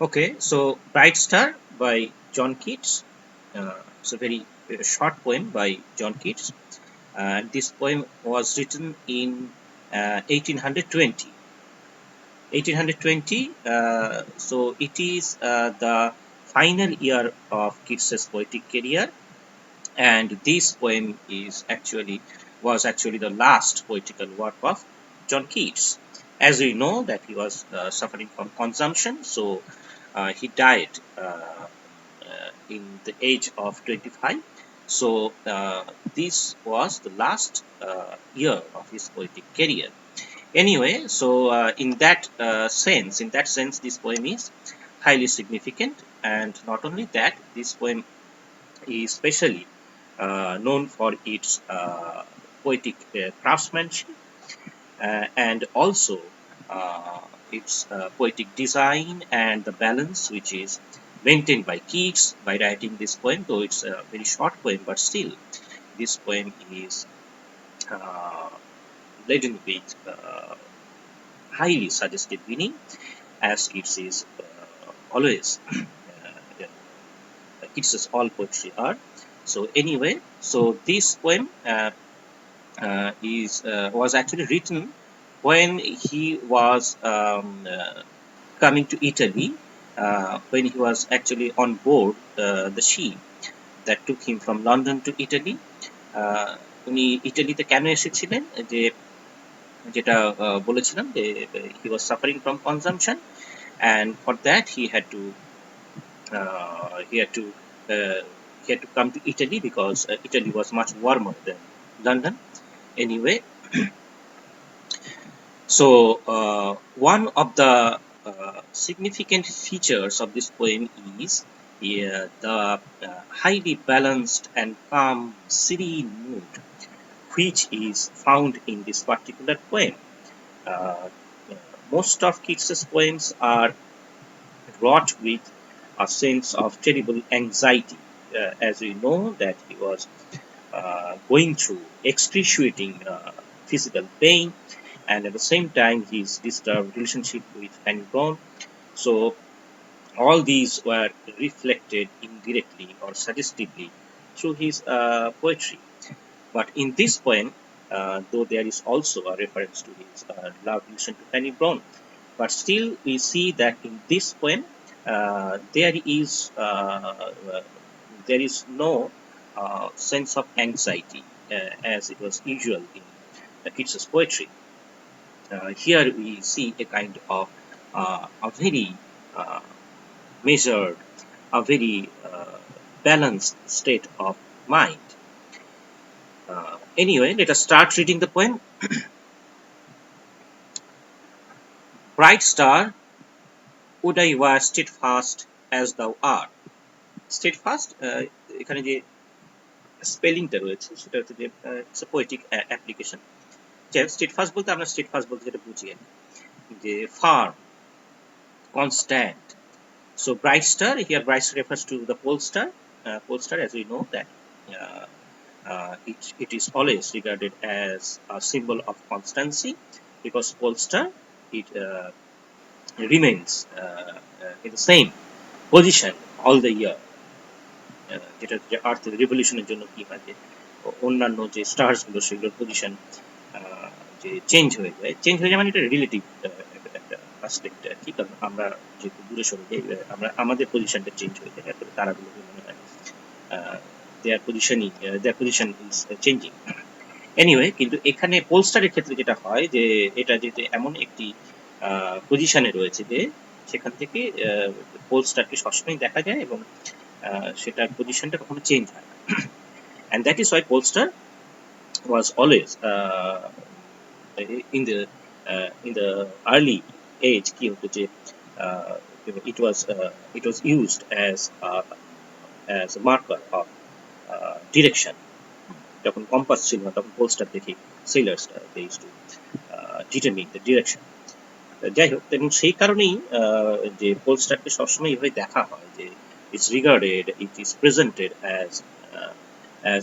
Okay, so Bright Star by John Keats. It's a very short poem by John Keats. This poem was written in 1820. 1820, so it is the final year of Keats's poetic career, and this poem was actually the last poetical work of John Keats. As we know that he was suffering from consumption, so he died in the age of 25. So this was the last year of his poetic career. Anyway, so in that sense, this poem is highly significant, and not only that, this poem is specially known for its poetic craftsmanship and also its poetic design and the balance which is maintained by Keats by writing this poem, though it's a very short poem, but still this poem is uh, laden with highly suggestive meaning, as Keats is always Keats's all poetry are. So anyway, so this poem is was actually written when he was coming to Italy, when he was actually on board the ship that took him from London to Italy. উনি ইটালিতে কেন এসেছিলেন যে যেটা বলেছিলাম যে he was suffering from consumption, and for that he had to uh, he had to come to Italy because Italy was much warmer than London. Anyway, so one of the significant features of this poem is the highly balanced and calm, serene mood which is found in this particular poem. Uh, Most of Keats's poems are wrought with a sense of terrible anxiety, as we know that he was going through excruciating physical pain, and at the same time his disturbed relationship with Fanny Brown. So all these were reflected indirectly or suggestively through his poetry. But in this poem, though there is also a reference to his love relation to Fanny Brown, but still we see that in this poem there is no sense of anxiety as it was usual in Keats's poetry. Here we see a kind of a very uh, measured, a very balanced state of mind. Anyway, let us start reading the poem. Bright star, would I were steadfast as thou art. Steadfast, এখানে যে স্পেলিংটা রয়েছে সেটা হচ্ছে যে it's poetic application. Steadfast বলতে আমরা steadfast বলতে যেটা বুঝি আর কি, যে farm, constant. So bright star, here bright star refers to the pole star. Pole star, as we know that uh, it is always regarded as a symbol of constancy, because pole star it remains in the same position all the year. যেটা আর্থের রিভলিউশনের জন্য কি হয় যে অন্যান্য যে stars গুলো সেগুলোর position যে চেঞ্জ হয়ে যায় মানে এটা রিলেটিভ একটা অ্যাসপেক্ট আর কি, কারণ আমরা যেহেতু দূরে সরে যাই আমরা আমাদের পজিশনটা চেঞ্জ হয়ে যায়, তারপরে তারাগুলোকে মনে হয় দেয়ার পজিশন ইজ চেঞ্জিং। এনিওয়ে, কিন্তু এখানে পোলস্টারের ক্ষেত্রে যেটা হয় যে এটা যেতে এমন একটি পজিশনে রয়েছে যে সেখান থেকে পোলস্টারকে সবসময় দেখা যায় এবং সেটার পজিশনটা কখনো চেঞ্জ হয় না। And that is why Polestar was always in the early age কি হতো যে it was used as a marker of direction. যখন কম্পাস ছিল না তখন পোলস্টার দেখে sailors they used to determine the direction. যাই হোক, এবং সেই কারণেই যে পোলস্টারকে সবসময় এভাবে দেখা হয় যে it is presented as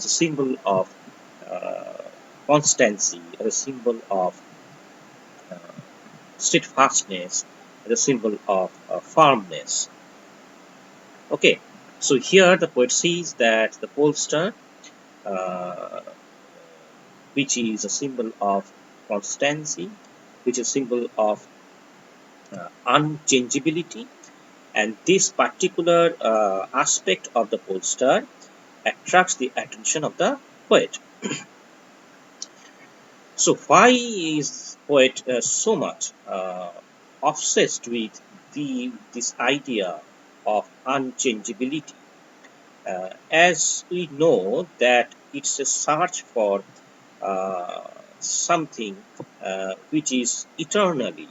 a symbol of constancy, as a symbol of steadfastness, the symbol of firmness. Okay, so here the poet sees that the pole star, uh, which is a symbol of constancy, which is a symbol of unchangeability, and this particular aspect of the pole star attracts the attention of the poet. So why is poet so much obsessed with this idea of unchangeability? As we know that it's a search for something which is eternally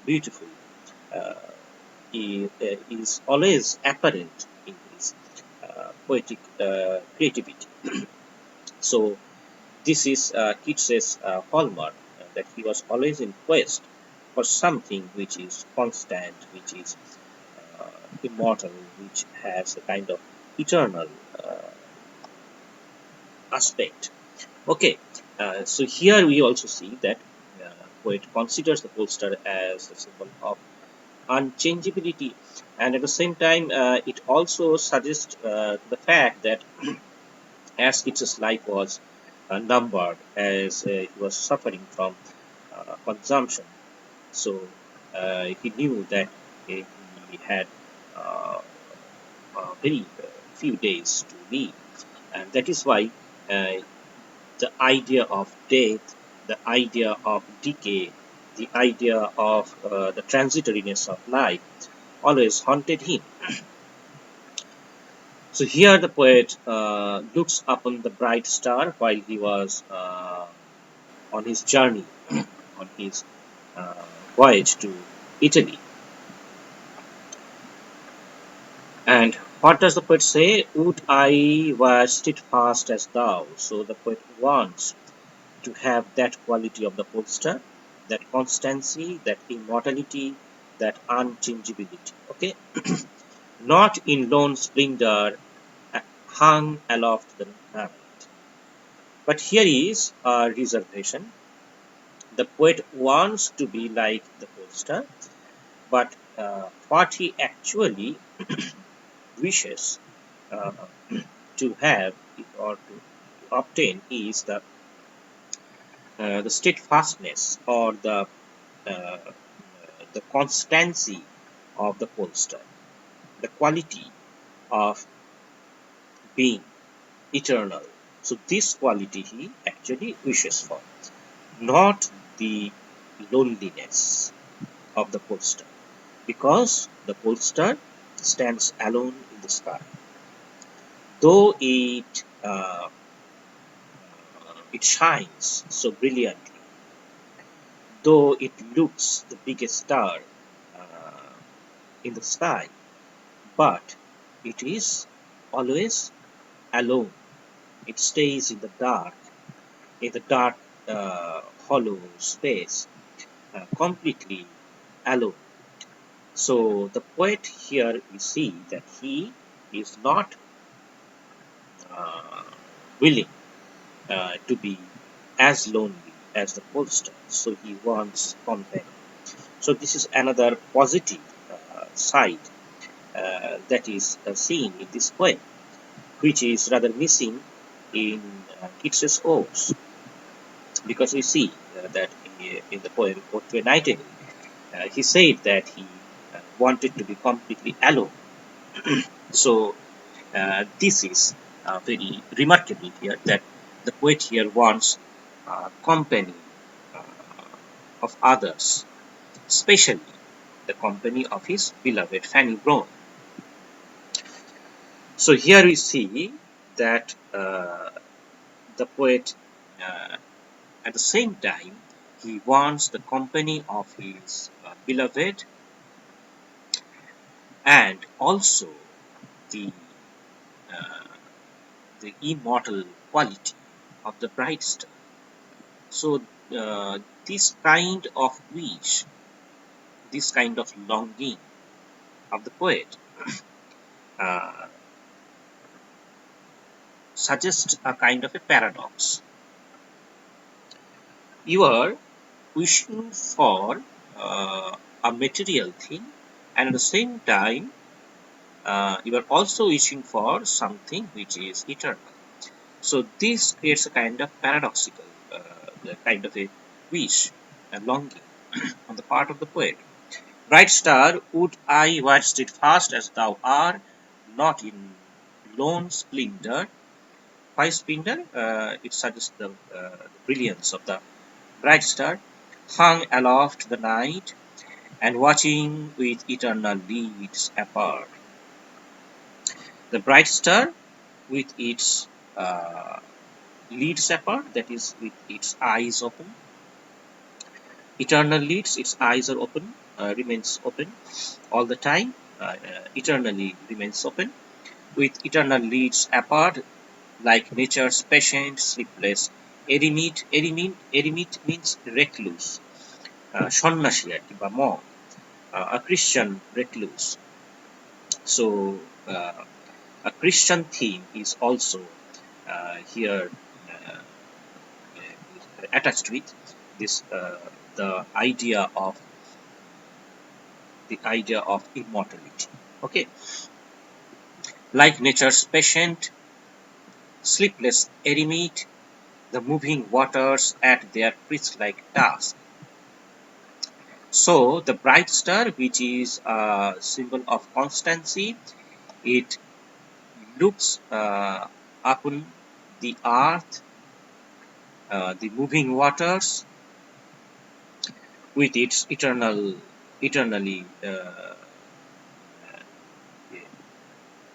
beautiful, uh, is always apparent in his poetic creativity. So this is Keats's hallmark, that he was always in quest for something which is constant, which is uh, immortal, which has a kind of eternal uh, aspect. Okay, so here we also see that poet considers the pole star as a symbol of unchangeability, and at the same time, it also suggests the fact that as Keats's life was numbered, as he was suffering from consumption, so he knew that he had uh, very few days to live, and that is why uh, the idea of death, the idea of decay, the idea of the transitoriness of life always haunted him. So here the poet looks upon the bright star while he was on his journey, on his uh, voyage to Italy. And what does the poet say? Would I were steadfast as thou. So the poet wants to have that quality of the poster, that constancy, that immortality, that unchangeability. Okay, not in lone splendor hung aloft the night. But here is a reservation. The poet wants to be like the poster, but what he actually wishes uh, to have or to obtain is the steadfastness or uh, the constancy of the poster, the quality of being eternal. So this quality he actually wishes for, not the loneliness of the poster, because the poster stands alone in the sky. Though it shines so brilliantly, though it looks the biggest star uh, in the sky, but it is always alone. It stays in the dark, hollow space, completely alone. So the poet here we see that he is not uh, willing to be as lonely as the pollster. So he wants company. So this is another positive side that is seen in this poem, which is rather missing in Keats's odes, because we see that in the poem "Ode to a Nightingale," he said that he wanted to be completely alone. So this is very remarkable here, that the poet here wants company uh, of others, especially the company of his beloved Fanny Brown. So here we see that the poet, uh, at the same time, he wants the company of his beloved, and also the uh, the immortal quality of the bright star. So this kind of wish, this kind of longing of the poet uh, suggests a kind of a paradox. You are wishing for a material thing, and at the same time, you are also wishing for something which is eternal. So this creates a kind of paradoxical, kind of a wish, a longing on the part of the poet. Bright star, would I were steadfast as thou art, not in lone splendor. Why splendor? It suggests the brilliance of the bright star, hung aloft the night, and watching with eternal leads apart. The bright star, with its uh, leads apart, that is, with its eyes open, eternal leads, its eyes are open, remains open all the time, eternally remains open, with eternal leads apart, like nature's patient, sleepless eremit. Eremit means recluse, সন্ন্যাসী আর কি বা monk, a Christian recluse. So a Christian theme is also here attached with this the idea of immortality. Okay, like nature's patient, sleepless eremit, the moving waters at their priest-like task. So the bright star, which is a symbol of constancy, it looks upon the earth, the moving waters, with its eternally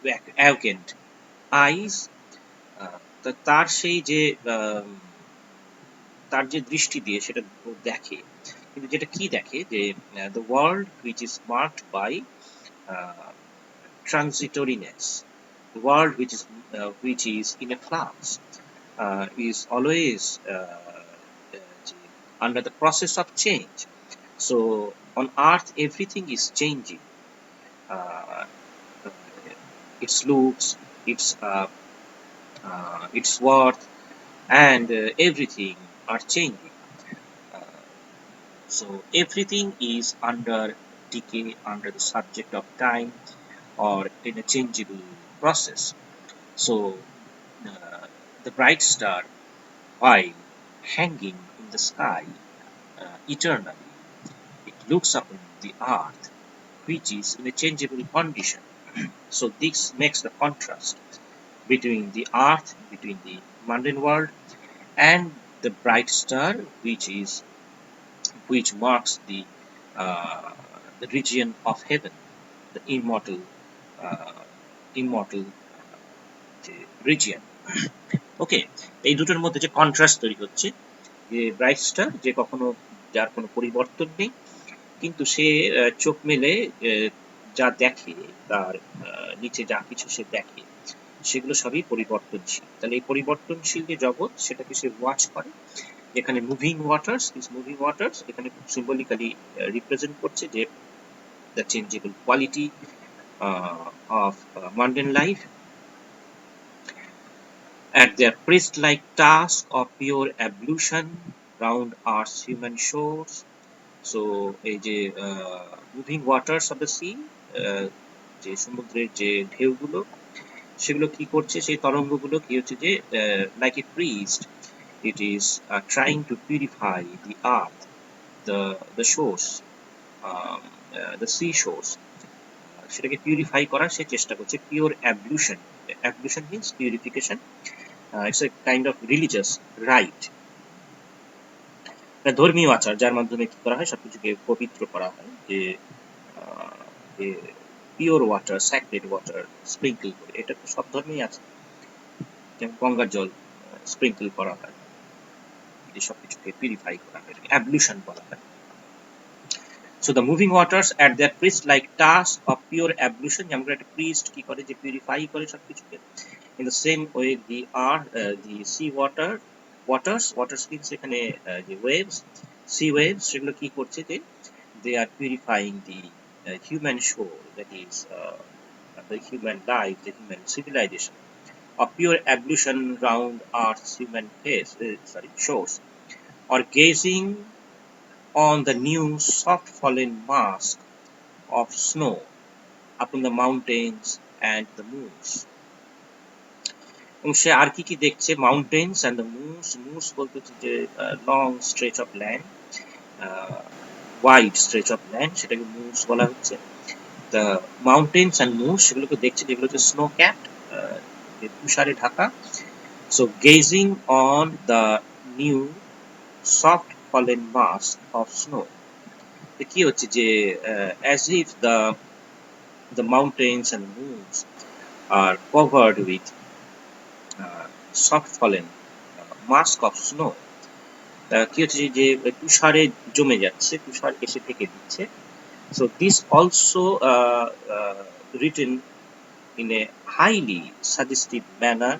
vacant eyes. তার সেই যে তার যে দৃষ্টি দিয়ে সেটা দেখে, কিন্তু যেটা কি দেখে যে the world which is marked by uh, transitoriness, the world which is in a flux, is always under the process of change. So on earth everything is changing, uh, its looks, its worth, and everything are changing. Uh, so everything is under decay, under the subject of time, or in a changeable process. So the bright star, while hanging in the sky eternally, it looks upon the earth, which is in a changeable condition. So this makes the contrast between the earth, between the mundane world, and the bright star, which marks uh, the region of heaven, the uh, immortal region. ওকে, এই দুটোর মধ্যে যে contrast তৈরি হচ্ছে, যে bright star যে কখনো যার কোনো পরিবর্তন নেই, কিন্তু সে চোখ মেলে যা দেখে, তার নিচে যা কিছু সে দেখে সেগুলো সবই পরিবর্তনশীল। তাহলে এই পরিবর্তনশীল যে জগৎ সেটাকে সে ওয়াচ করে। এখানে মুভিং ওয়াটার্স এখানে সিম্বলিক্যালি রিপ্রেজেন্ট করছে যে the changeable quality of mundane life, at their priest-like task of pure ablution round Earth's human shores. So এই যে moving waters of the sea, যে সমুদ্রের যে ঢেউগুলো সেগুলো কি করছে, সেই তরঙ্গগুলো কি হচ্ছে যে like a priest, it is trying to purify the earth, the shores, the sea shores, সেটাকে পিউরিফাই করার সে চেষ্টা করছে। Pure ablution, ablution means purification, it's a kind of religious right, ধর্মীয় আচার যার মাধ্যমে কি করা হয়, সবকিছুকে পবিত্র করা হয়, যে pure water, sacred water sprinkle করে। এটা তো সব ধর্মেই আছে, যেমন গঙ্গার জল স্প্রিঙ্কল করা হয়, যে সবকিছুকে পিউরিফাই করা হয়, অ্যাবলিউশন বলা হয়। So the moving waters at their priest-like task of pure ablution, যেমন একটা priest কি করে, যে পিউরিফাই করে সবকিছুকে। In the same way the sea waters means এখানে যে waves, sea waves, সেগুলো কি করছে, যে they are purifying the human soul, that is the human life, the human civilization, of pure ablution round Earth's human shores, or gazing on the new soft fallen mask of snow upon the mountains and the moors. এবং সে আর কি দেখছে, mountains and the moves. Moves বলতে হচ্ছে যে long stretch of land, wide stretch of land, সেটাকে moves বলা হচ্ছে। The mountains and moves সেগুলোকে দেখছে, যেগুলো হচ্ছে স্নো ক্যাপড, তুষারে ঢাকা। So gazing on the new soft fallen mask of snow, কি হচ্ছে যে as if the mountains and moors are covered with soft fallen mask of snow, কি হচ্ছে যে তুষারে জমে যাচ্ছে, তুষার এসে থেকে দিচ্ছে। So this also written in a highly suggestive manner.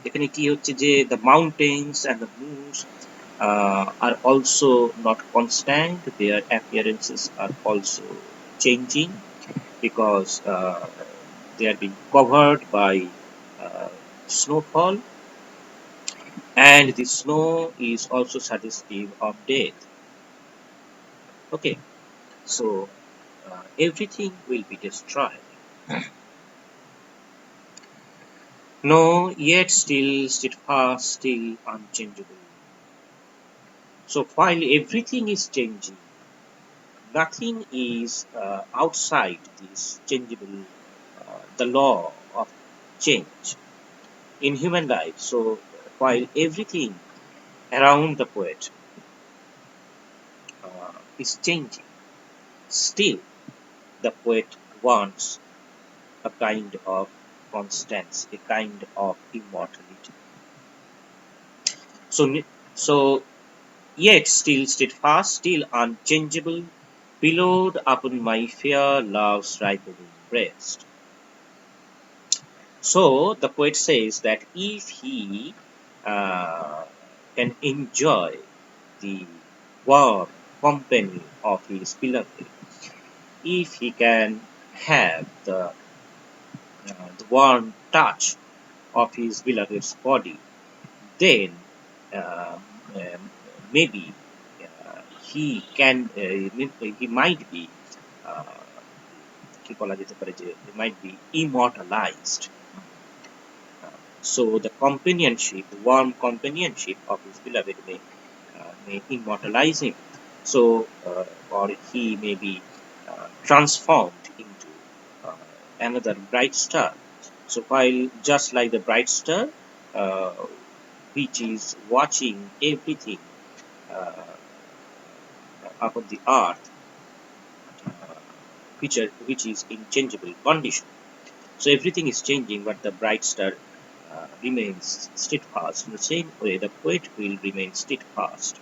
এখানে কি হচ্ছে যে the mountains and the moves are also not constant, their appearances are also changing because they are being covered by snowfall, and the snow is also suggestive of death. Okay, so everything will be destroyed. No, yet still steadfast, still unchangeable. So while everything is changing, nothing is outside this changeable, the law of change in human life. So while everything around the poet is changing, still the poet wants a kind of constance, a kind of immortality. So yet still steadfast, still unchangeable, pillowed upon my fair love's ripening breast. So the poet says that if he can enjoy the warm company of his beloved, if he can have the warm touch of his beloved's body, then maybe he can he might be কি বলা যেতে পারে যে he might be immortalized. So the companionship, the warm companionship of his beloved may immortalize him. So or he may be transformed into another bright star. So while just like the bright star which is watching everything upon the earth, which is in changeable condition. So everything is changing, but the bright star remains steadfast. In the same way, the poet will remain steadfast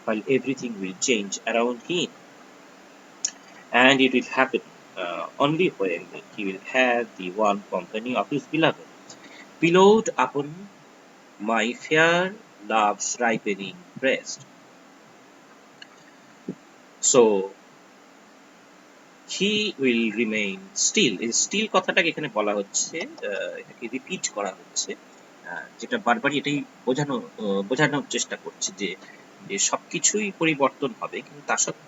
while everything will change around him. And it will happen only when he will have the one company of his beloved, pillowed upon my fair love's ripening breast. So he will remain still. এই still কথাটাকে এখানে বলা হচ্ছে, এটাকে repeat করা হচ্ছে, যেটা বারবারই এটাই বোঝানোর চেষ্টা করছে যে সবকিছুই পরিবর্তন হবে, কিন্তু তার সাথে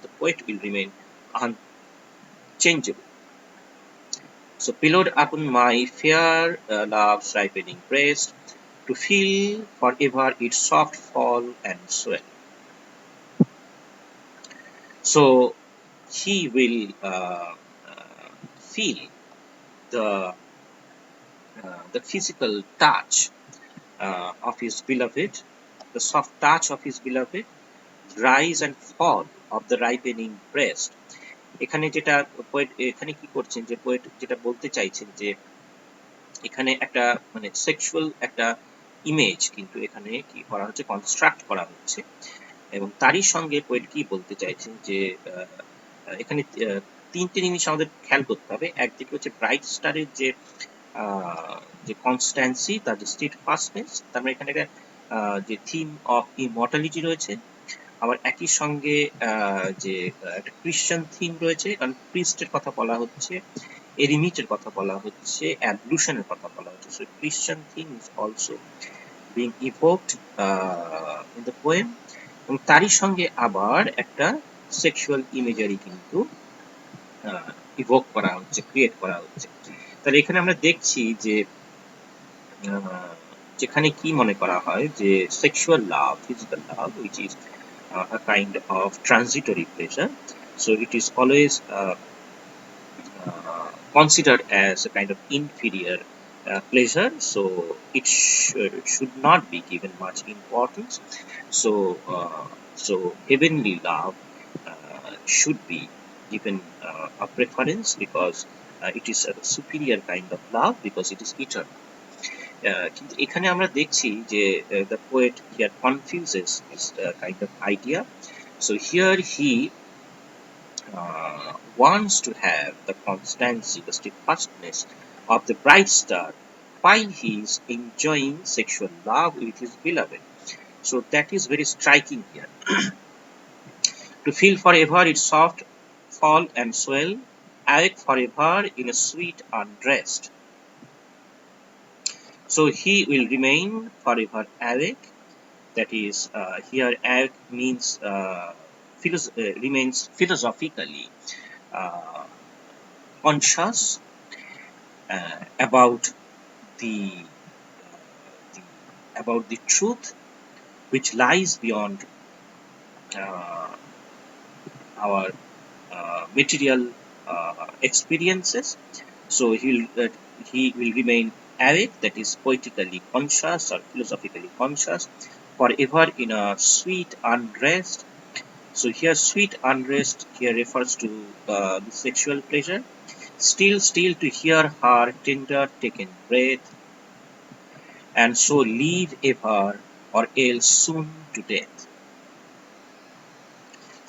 the poet will remain unchangeable. So pillowed upon my fair love's ripening breast, to feel forever its soft fall and swell. So he will feel the physical touch of his beloved, the soft touch of his beloved, rise and fall of the ripening breast. এখানে যেটা poet এখানে কি করছেন, যে poet যেটা বলতে চাইছেন যে এখানে একটা মানে সেক্সুয়াল একটা ইমেজ কিন্তু এখানে কি করা হচ্ছে, কনস্ট্রাক্ট করা হচ্ছে। এবং তারই সঙ্গে পোয়েট কি বলতে চাইছেন যে এখানে তিনটে জিনিস আমাদের খেয়াল করতে হবে। একদিকে হচ্ছে ব্রাইট স্টারের যে কনস্ট্যান্সি, তার যে স্টেডফাস্টনেস, তার মানে এখানে যে থিম অফ ইমর্টালিটি রয়েছে। আবার একই সঙ্গে যে একটা ক্রিশ্চান থিম রয়েছে, কারণ প্রিস্টের কথা বলা হচ্ছে, এরিমিটের কথা বলা হচ্ছে, অ্যাবলুশনের কথা বলা হচ্ছে। So Christian theme is also being evoked in the poem. এবং তারই সঙ্গে আবার একটা সেক্সুয়াল ইমেজারি কিন্তু ইভোক করা হচ্ছে, ক্রিয়েট করা হচ্ছে। তাহলে এখানে আমরা দেখছি যে যেখানে কি মনে করা হয় যে sexual love, physical love, which is a kind of transitory pleasure, so it is always considered as a kind of inferior pleasure, so it should not be given much importance. So heavenly love should be given a preference, because it is a superior kind of love, because it is eternal. কিন্তু এখানে আমরা দেখছি যে the poet here confuses this kind of idea. So here he wants to have the constancy, the steadfastness of the bright star while he is enjoying sexual love with his beloved. So that is very striking here. To feel forever its soft fall and swell, awake forever in a sweet unrest. So he will remain forever awake. That is, here awake means remains philosophically conscious about the truth which lies beyond our material experiences. So he will remain awake, that is poetically conscious or philosophically conscious, forever in a sweet unrest. So here sweet unrest here refers to the sexual pleasure. Still to hear her tender taken breath, and so live ever, or else soon to death.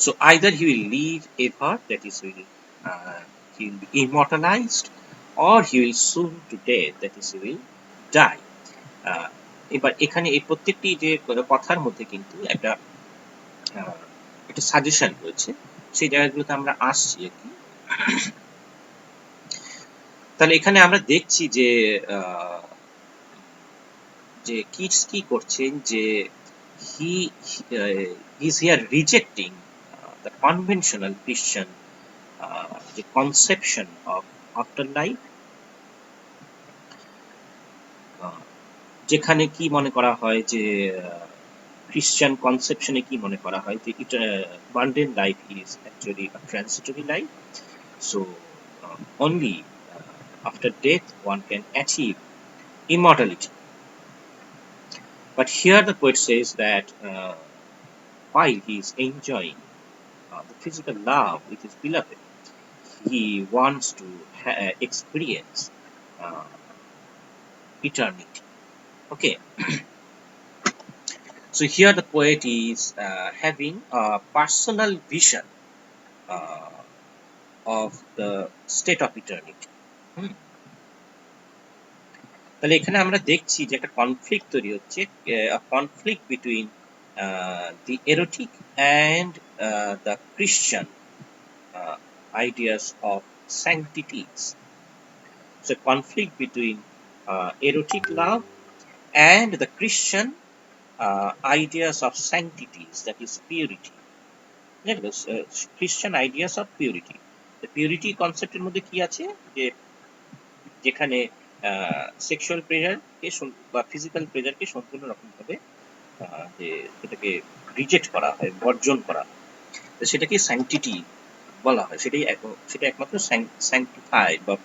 So either he will live ever, that is he will be immortalized, or he will soon to death, that is he will die. এবার এখানে এই প্রত্যেকটি যে কথার মধ্যে কিন্তু একটা suggestion রয়েছে, সেই জায়গাগুলোতে আমরা আসছি আর কি। তাহলে এখানে আমরা দেখছি যে কিটস কি করছেন, যে he is here rejecting the conventional Christian the conception of afterlife, যেখানে কি মনে করা হয় যে খ্রিস্টান কনসেপশনে কি মনে করা হয় যে mundane life is actually a transitory life, so only after death one can achieve immortality. But here the poet says that while he is enjoying the physical love with his beloved, he wants to experience eternity. Okay. So here the poet is having a personal vision of the state of eternity. তাহলে এখানে আমরা দেখছি যে একটা conflict তৈরি হচ্ছে, conflict between the erotic and the Christian ideas of sanctities. So conflict between erotic love and the Christian ideas of sanctities, that is purity. Christian ideas of purity. The purity concept এর মধ্যে কি আছে, যে যেখানে sexual প্লেজারকে বা physical প্লেজারকে সম্পূর্ণ রকমভাবে যে এটাকে রিজেক্ট করা হয়, বর্জন করা হয়, সেটাকে স্যাংটিটি বলা হয়, সেটা একমাত্র স্যাংটিফাইড বা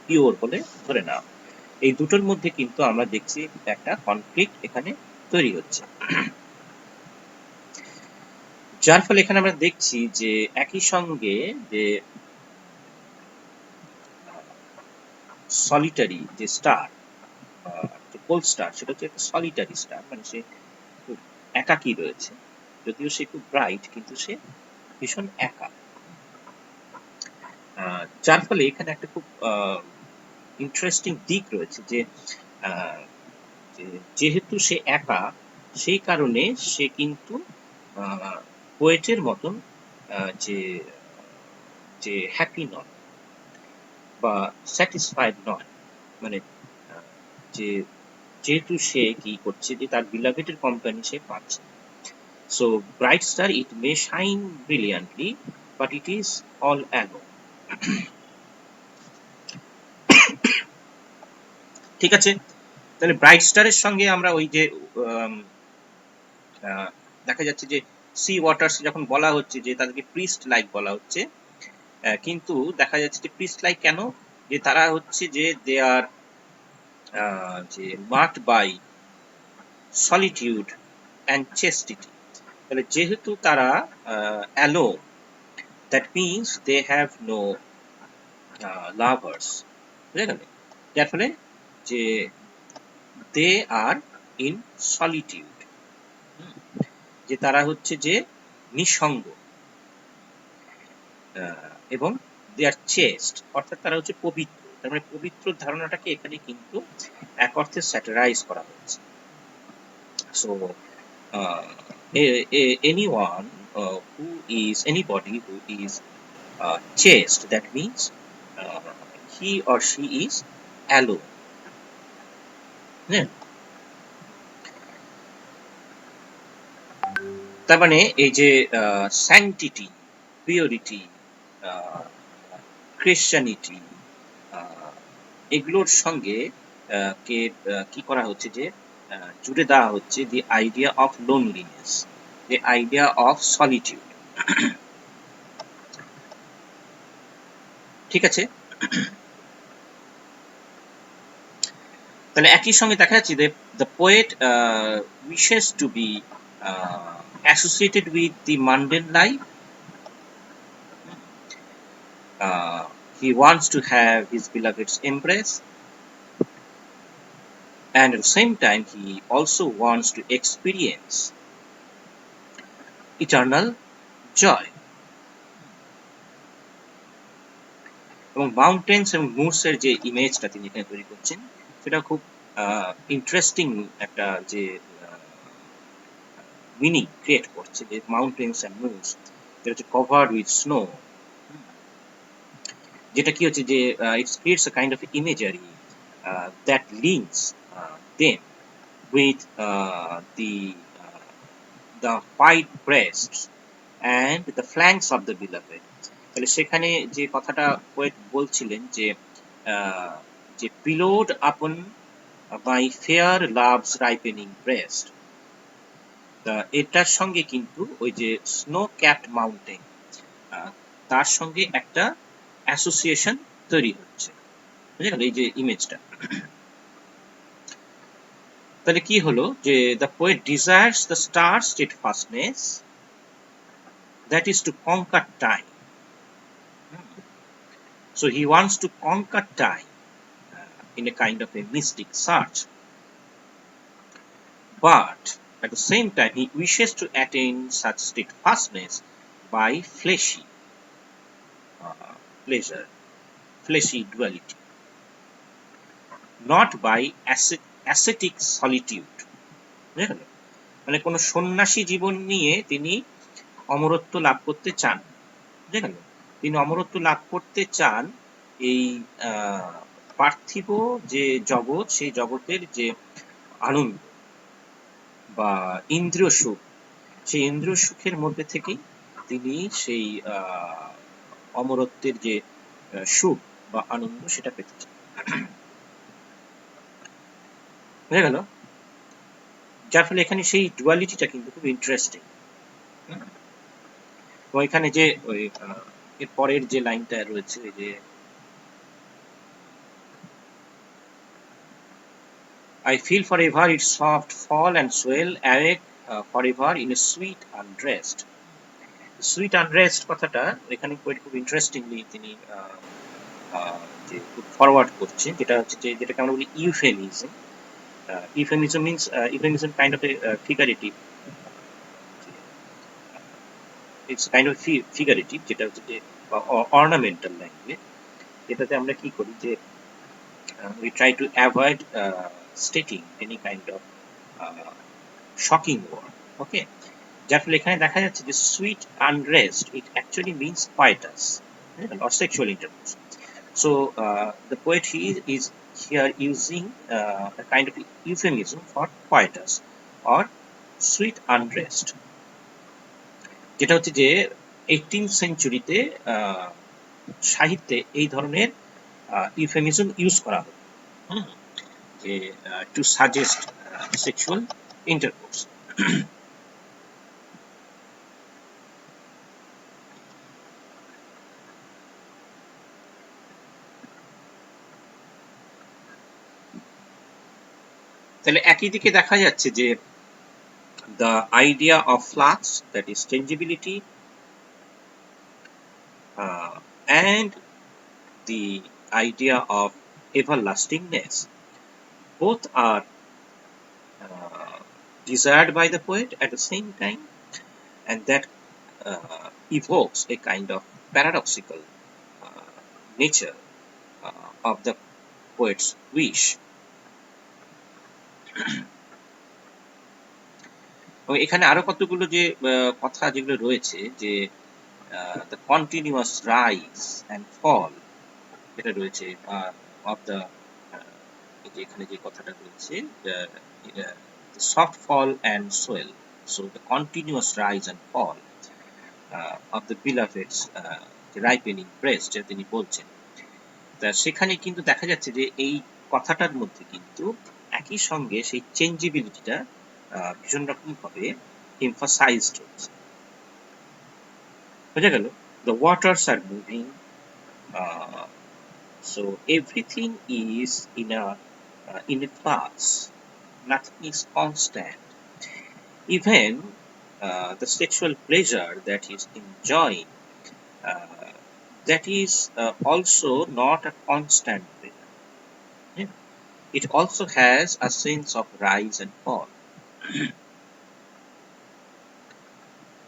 পিওর বলে ধরে নেওয়া। এই দুটোর মধ্যে কিন্তু আমরা দেখছি একটা কনফ্লিক্ট এখানে তৈরি হচ্ছে, যার ফলে এখানে আমরা দেখছি যে একই সঙ্গে যে সলিটারি যে স্টার, পোল স্টার, সেটা হচ্ছে একটা সলিটারি স্টার, মানে সে খুব একাকী রয়েছে, যদিও সে খুব ব্রাইট কিন্তু সে ভীষণ একা, যার ফলে এখানে একটা খুব ইন্টারেস্টিং দিক রয়েছে যে যেহেতু সে একা, সেই কারণে সে কিন্তু পোয়েটের মতন যে হ্যাপি নয় বা স্যাটিসফাইড নয়, মানে যেহেতু সে কি করছে, যে তার বিলাভেটের কোম্পানি সে পাচ্ছে, So bright star, it may shine brilliantly, but it is all alone. ঠিক আছে, তাহলে ব্রাইট স্টারের সঙ্গে আমরা ওই যে দেখা যাচ্ছে যে সি ওয়াটার্স যখন বলা হচ্ছে যে তাদেরকে প্রিস্ট লাইক বলা হচ্ছে, কিন্তু দেখা যাচ্ছে যে প্রিস্ট লাইক কেন, যে তারা হচ্ছে যে দে আর যে marked by solitude and chastity. তাহলে যেহেতু তারা alone, that means they have no lovers, বুঝে গেল? যার ফলে যে দে আর ইন সলিটিউড, যে তারা হচ্ছে যে নিঃসঙ্গ, এবং দে আর চেস্ট, অর্থাৎ তারা হচ্ছে পবিত্র। তার মানে পবিত্র ধারণাটাকে এখানে কিন্তু এক অর্থে স্যাটারাইজ করা হয়েছে। So anyone anybody who is chaste, that means he or she is alone. তার মানে এই যে স্যাংটিটি, পিওরিটি, ক্রিশ্চিয়ানিটি, এগুলোর সঙ্গে কি করা হচ্ছে, যে জুড়ে দেওয়া হচ্ছে the idea of loneliness, the idea of solitude. ঠিক আছে, তাহলে একই সঙ্গে দেখা যাচ্ছে যে the poet wishes to be associated with the mundane life, he wants to have his beloved's embrace, and at the same time he also wants to experience eternal joy. এবং mountains এবং মুডস এর যে ইমেজটা তিনি এখানে তৈরি করছেন, সেটা খুব ইন্টারেস্টিং একটা যে মিনিং ক্রিয়েট করছে, যে মাউন্টেন্স অ্যান্ড মুডস, যেটা হচ্ছে কভার্ড উইথ স্নো, যেটা কি হচ্ছে যে it's creates a kind of imagery that links them with the white breasts and the flanks of the beloved. তাহলে সেখানে যে কথাটা পোয়েট বলছিলেন যে যে pillowed upon my fair love's ripening breast, এটার সঙ্গে কিন্তু ওই যে স্নো ক্যাপড মাউন্টেন, তার সঙ্গে একটা অ্যাসোসিয়েশন তৈরি হচ্ছে, বুঝে গেল এই যে ইমেজটা। তাহলে কি হলো, যে the poet desires the star steadfastness, that is to conquer time. So he wants to conquer time in a kind of a mystic search, but at the same time he wishes to attain such steadfastness by fleshy pleasure, fleshy duality, not by ascetic solitude. মানে কোন সন্ন্যাসী জীবন নিয়ে তিনি অমরত্ব লাভ করতে চান, বুঝে গেল? তিনি অমরত্ব লাভ করতে চান এই পার্থিব যে জগৎ, সেই জগতের যে আনন্দ বা ইন্দ্রিয় সুখ, সেই ইন্দ্রিয় সুখের মধ্যে থেকেই তিনি সেই অমরত্বের যে সুখ বা আনন্দ সেটা পেতে চান, বুঝে গেল? যার ফলে এখানে সেই ডুয়ালিটিটা কিন্তু খুব ইন্টারেস্টিং। এবং এখানে যে ওই এর পরের যে লাইনটা রয়েছে, যে I feel forever its soft fall and swell, awake forever in a sweet unrest. Sweet unrest কথাটা এখানে খুব ইন্টারেস্টিংলি তিনি যে ফরওয়ার্ড করছেন, যেটা হচ্ছে যে যেটাকে আমরা বলি euphemism. Euphemism means euphemism kind of A figurative, it's kind of figurative, যেটা হচ্ছে যে অর্নামেন্টাল ল্যাঙ্গুয়েজ, এটাতে আমরা কি করি, যে we try to avoid stating any kind of shocking word, okay? যার ফলে এখানে দেখা যাচ্ছে যে sweet unrest, it actually means quietus or sexual intercourse. So the poet is here using a kind of euphemism for quietus or sweet unrest. যেটা হচ্ছে যে 18th সেঞ্চুরিতে সাহিত্যে এই ধরনের ইউফেমিজম ইউজ করা হতো, যে টু সাজেস্ট সেক্সুয়াল ইন্টারকোর্স। তাহলে একই দিকে দেখা যাচ্ছে যে the idea of flux, that is changeability, and the idea of everlastingness, both are desired by the poet at the same time, and that evokes a kind of paradoxical nature of the poet's wish. এবং এখানে আরো কতগুলো যে কথা যেগুলো রয়েছে, যে the continuous rise and fall, এটা রয়েছে of the এখানে যে কথাটা রয়েছে, the soft fall and swell, so the continuous rise and fall of the beloved's ripening breast, যেটা তিনি বলছেন। তা সেখানে কিন্তু দেখা যাচ্ছে যে এই কথাটার মধ্যে কিন্তু একই সঙ্গে সেই চেঞ্জেবিলিটিটা ভীষণ রকম ভাবে emphasized হচ্ছে। বোঝা গেল? The waters are moving, so everything is in a flux, nothing is constant, even the sexual pleasure that is enjoying, uh, that is also not a constant pleasure. Yeah. It also has a sense of rise and fall,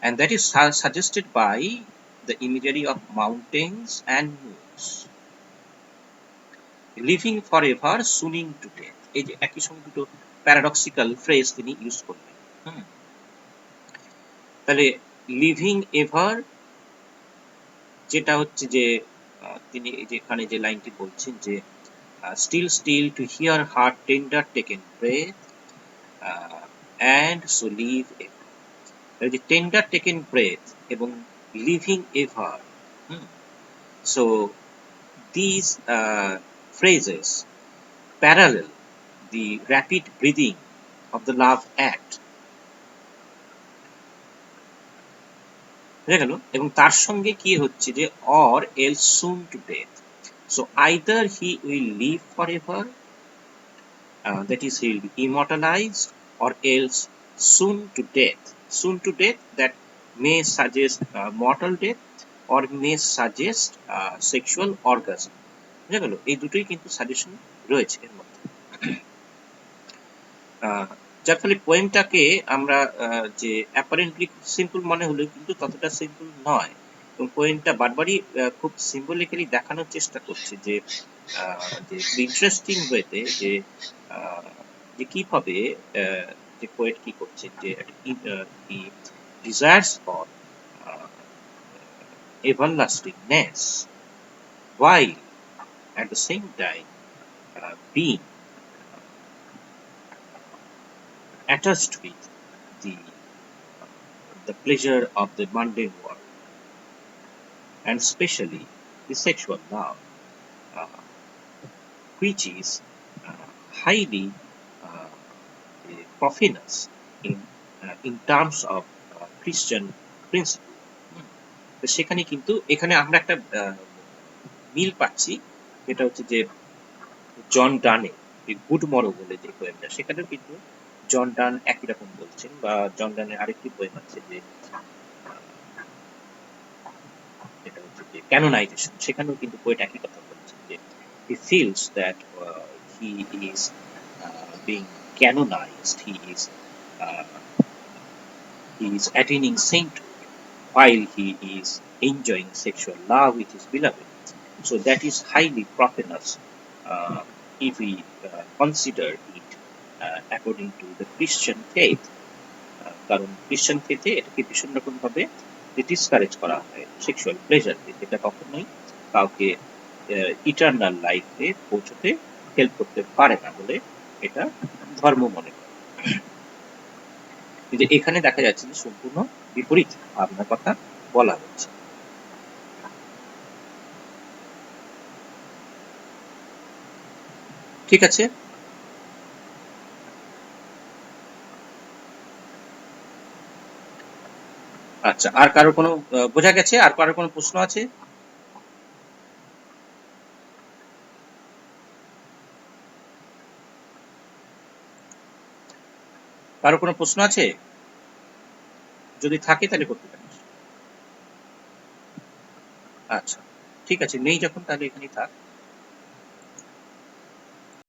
and that is suggested by the imagery of mountains and moons, living forever, swooning to death. এই যে একই সঙ্গে দুটো paradoxical phrase তিনি use করলেন। তাহলে living ever, যেটা হচ্ছে যে তিনি যেখানে যে লাইনটি বলছেন যে still still to hear her tender taken breath, and so live ever. The tender taken breath এবং living ever, so these phrases parallel the rapid breathing of the love act, বুঝা গেল? এবং তার সঙ্গে কি হচ্ছে যে or else soon to death, so either he will live forever, that is he will be immortalized, or else soon to death. Soon to death, that may suggest mortal death or may suggest sexual orgasm. বুঝা গেল? এই দুটোই কিন্তু suggestion রয়েছে এর মধ্যে। যার ফলে পোয়েমটাকে আমরা যে অ্যাপারেন্টলি খুব সিম্পল মনে হলেও কিন্তু ততটা সিম্পল নয়, এবং পোয়েমটা বারবারই খুব সিম্বলিক্যালি দেখানোর চেষ্টা করছে যে ইন্টারেস্টিং ওয়েতে যে কিভাবে যে পোয়েট কি করছে, যে desires for everlastingness while at the same time being attached with the pleasure of the mundane world, and especially the sexual love, which is highly profanous in terms of Christian principle. তো সেখানে কিন্তু এখানে আমরা একটা মিল পাচ্ছি, যেটা হচ্ছে যে জন ডানে গুড মরো বলে যে পোয়েমটা, সেখানেও কিন্তু জন ডান একই রকম বলছেন, বা জন ডানের আরেকটি পোয়েম আছে যে যেটা হচ্ছে যে ক্যানোনাইজেশন, সেখানেও কিন্তু পোয়েট একই কথা বলছেন যে he feels that he is being canonized, he is attaining sainthood while he is enjoying sexual love with his beloved. So that is highly profanous if we consider it according to the Christian faith. কারণ খ্রিস্টান ফেথে এটাকে ভীষণ রকম ভাবে discourage করা হয় sexual প্লেজারকে, যেটা কখনোই কাউকে ইটারনাল লাইফে পৌঁছতে হেল্প করতে পারে না বলে এটা ধর্ম মনে করে। কিন্তু এখানে দেখা যাচ্ছে যে সম্পূর্ণ বিপরীত ভাবনার কথা বলা হচ্ছে। ঠিক আছে? আচ্ছা, আর কারো কোনো বোঝা গেছে? আর কারো কোনো প্রশ্ন আছে? কারো কোনো প্রশ্ন আছে? যদি থাকে তাহলে করতে পারিস। আচ্ছা, ঠিক আছে, নেই যখন তাহলে এখানেই থাক।